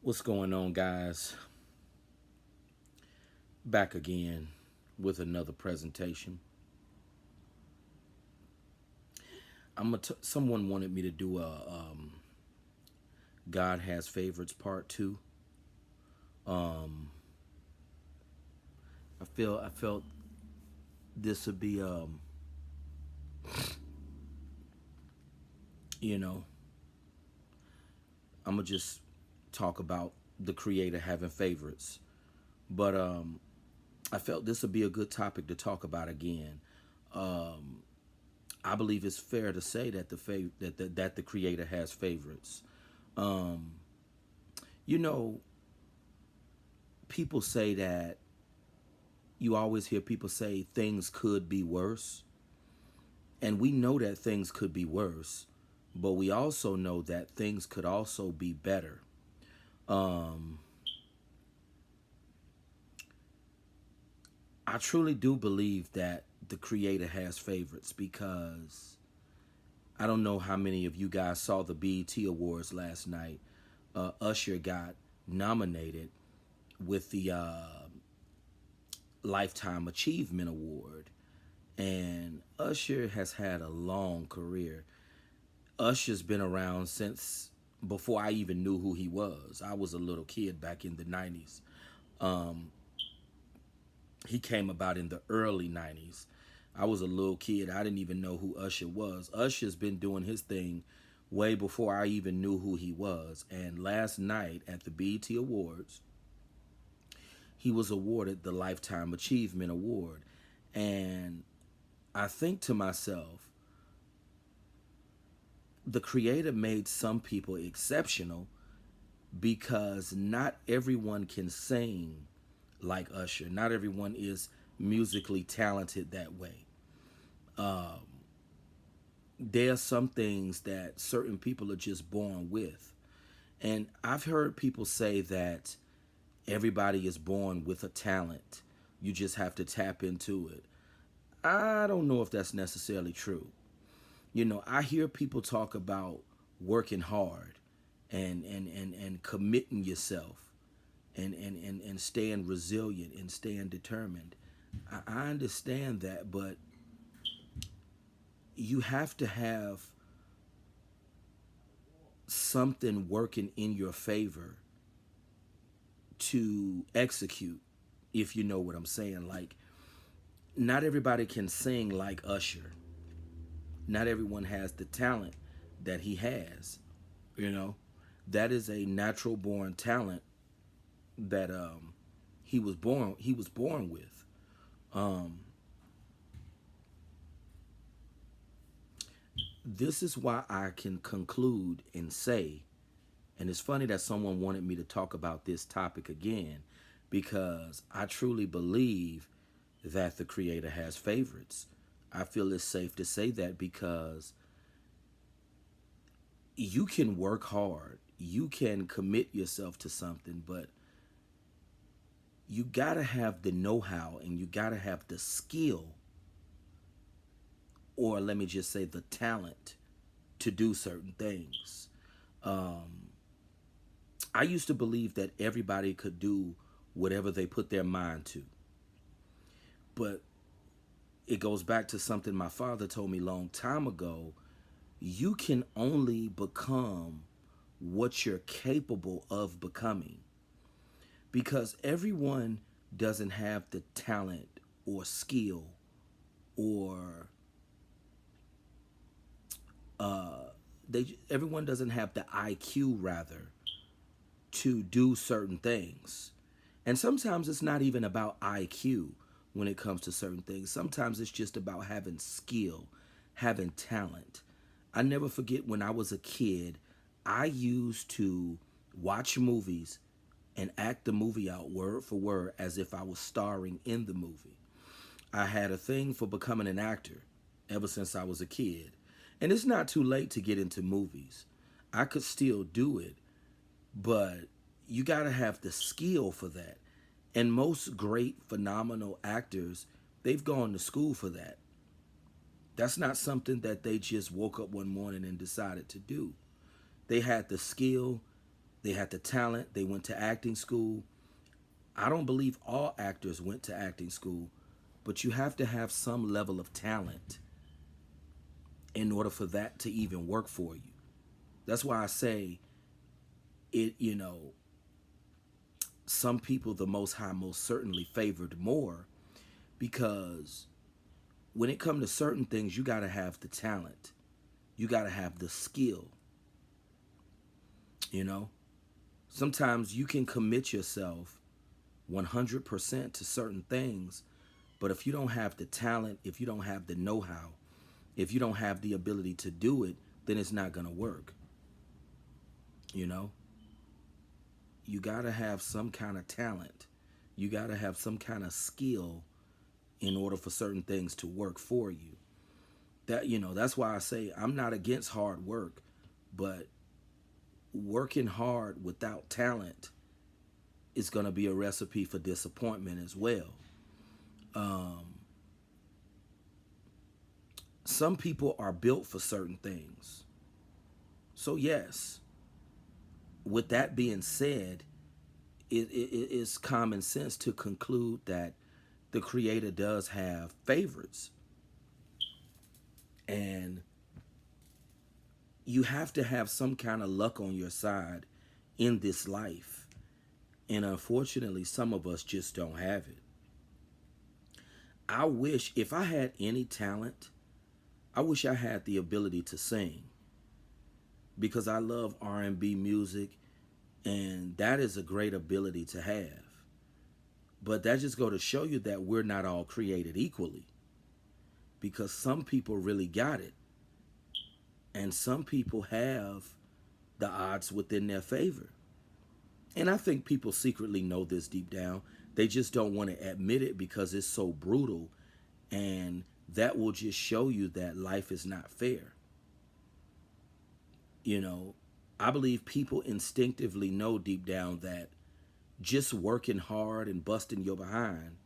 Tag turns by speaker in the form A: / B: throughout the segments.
A: What's going on, guys? Back again with another presentation. Someone wanted me to do a God Has Favorites Part Two. Um, I felt this would be you know I'm gonna just talk about the Creator having favorites, but I felt this would be a good topic to talk about again. Um, I believe it's fair to say that the Creator has favorites. Um, you know, people say that you always hear people say things could be worse, and we know that things could be worse, but we also know that things could also be better. Um, I truly do believe that the Creator has favorites because I don't know how many of you guys saw the BET Awards last night. Usher got nominated with the Lifetime Achievement Award. And Usher has had a long career. Usher's been around since before I even knew who he was. I was a little kid back in the 90s. Um, he came about in the early 90s. I was a little kid. I didn't even know who Usher was. Usher's been doing his thing way before I even knew who he was. And last night at the BET Awards, he was awarded the Lifetime Achievement Award. And I think to myself, the Creator made some people exceptional because not everyone can sing like Usher. Not everyone is musically talented that way. Um, there are some things that certain people are just born with. And I've heard people say that everybody is born with a talent. You just have to tap into it. I don't know if that's necessarily true. I hear people talk about working hard and committing yourself and staying resilient and staying determined. I understand that, but you have to have something working in your favor to execute, if you know what I'm saying. Like, not everybody can sing like Usher. Not everyone has the talent that he has. You know, that is a natural born talent that he was born with. Um, this is why I can conclude and say, and it's funny that someone wanted me to talk about this topic again, because I truly believe that the Creator has favorites. I feel it's safe to say that because you can work hard, you can commit yourself to something, but you gotta have the know how and you gotta have the skill, or let me just say the talent to do certain things. Um, I used to believe that everybody could do whatever they put their mind to, but it goes back to something my father told me a long time ago. You can only become what you're capable of becoming because everyone doesn't have the talent or skill or uh, everyone doesn't have the IQ rather to do certain things. And sometimes it's not even about IQ when it comes to certain things. Sometimes it's just about having skill, having talent. I never forget when I was a kid, I used to watch movies and act the movie out word for word as if I was starring in the movie. I had a thing for becoming an actor ever since I was a kid. And it's not too late to get into movies. I could still do it, but you got to have the skill for that. And most great, phenomenal actors, they've gone to school for that. That's not something that they just woke up one morning and decided to do. They had the skill They had the talent. They went to acting school. I don't believe all actors went to acting school, but you have to have some level of talent in order for that to even work for you. That's why I say it, some people the Most High most certainly favored more, because when it comes to certain things, you got to have the talent. You got to have the skill, you know? Sometimes you can commit yourself 100% to certain things, but if you don't have the talent, if you don't have the know-how, if you don't have the ability to do it, then it's not going to work. You know, you got to have some kind of talent. You got to have some kind of skill in order for certain things to work for you. That's why I say I'm not against hard work, but working hard without talent is going to be a recipe for disappointment as well. Um, some people are built for certain things. So, yes, with that being said, it is common sense to conclude that the Creator does have favorites. And you have to have some kind of luck on your side in this life. And unfortunately, some of us just don't have it. I wish, if I had any talent, I wish I had the ability to sing, because I love R&B music, and that is a great ability to have. But that just go to show you that we're not all created equally, because some people really got it, and some people have the odds within their favor. And I think people secretly know this deep down. They just don't want to admit it because it's so brutal, and that will just show you that life is not fair. You know, I believe people instinctively know deep down that just working hard and busting your behind,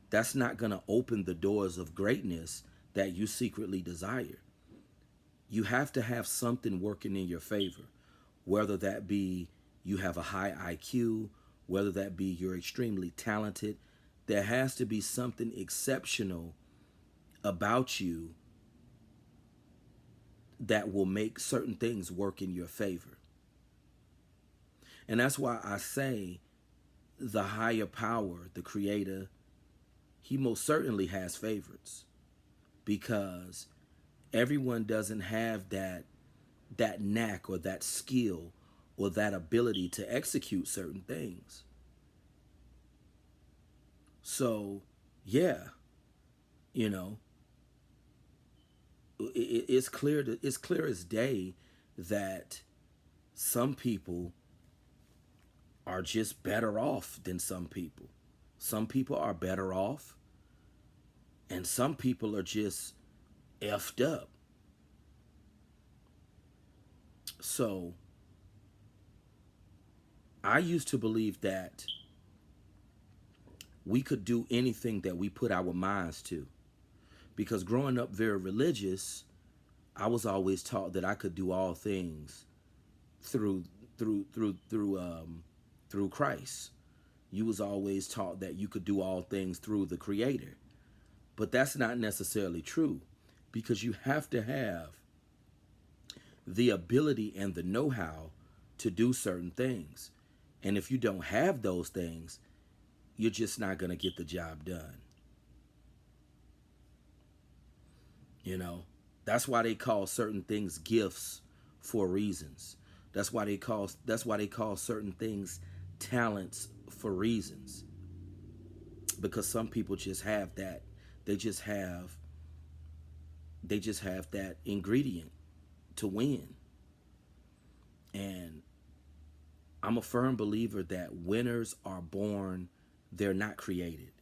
A: that's not going to open the doors of greatness that you secretly desire. You have to have something working in your favor, whether that be you have a high IQ, whether that be you're extremely talented. There has to be something exceptional about you that will make certain things work in your favor. And that's why I say the higher power, the Creator, he most certainly has favorites, because everyone doesn't have that knack or that skill or that ability to execute certain things. So, yeah, you know, it's clear as day that some people are just better off than some people. Some people are better off, and some people are just effed up. So, I used to believe that we could do anything that we put our minds to. Because growing up very religious, I was always taught that I could do all things through through through through through Christ. You was always taught that you could do all things through the Creator. But that's not necessarily true, because you have to have the ability and the know-how to do certain things. And if you don't have those things, you're just not going to get the job done. You know, that's why they call certain things gifts for reasons. That's why they call certain things talents for reasons. Because some people just have that. They just have that ingredient to win. And I'm a firm believer that winners are born, they're not created.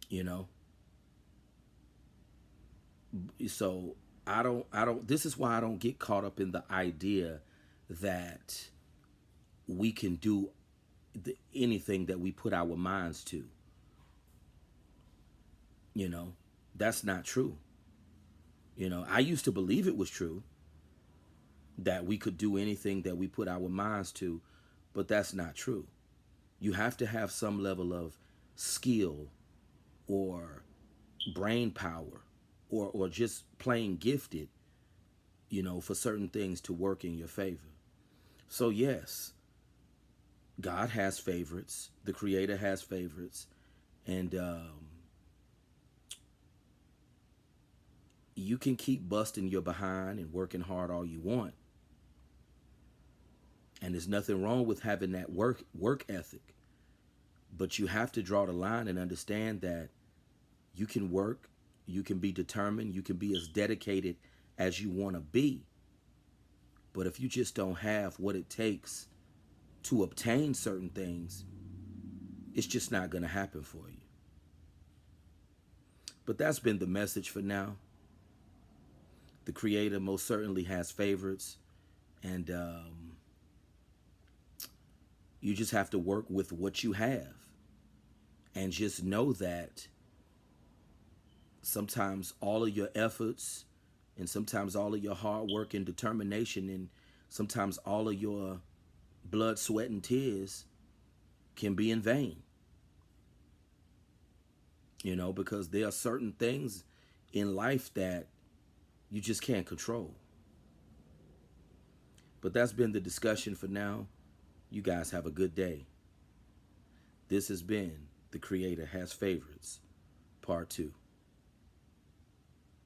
A: You know? So I don't this is why I don't get caught up in the idea that we can do anything that we put our minds to. You know, that's not true. I used to believe it was true. that we could do anything that we put our minds to, but that's not true. You have to have some level of skill or brain power or just plain gifted, for certain things to work in your favor. So, yes, God has favorites, the Creator has favorites, and you can keep busting your behind and working hard all you want. And there's nothing wrong with having that work ethic. But you have to draw the line and understand that you can work, you can be determined, you can be as dedicated as you want to be. But if you just don't have what it takes to obtain certain things, it's just not going to happen for you. But that's been the message for now. The Creator most certainly has favorites, and you just have to work with what you have. And just know that sometimes all of your efforts and sometimes all of your hard work and determination and sometimes all of your blood, sweat, and tears can be in vain. Because there are certain things in life that you just can't control. But that's been the discussion for now. You guys have a good day. This has been The Creator Has Favorites, Part 2.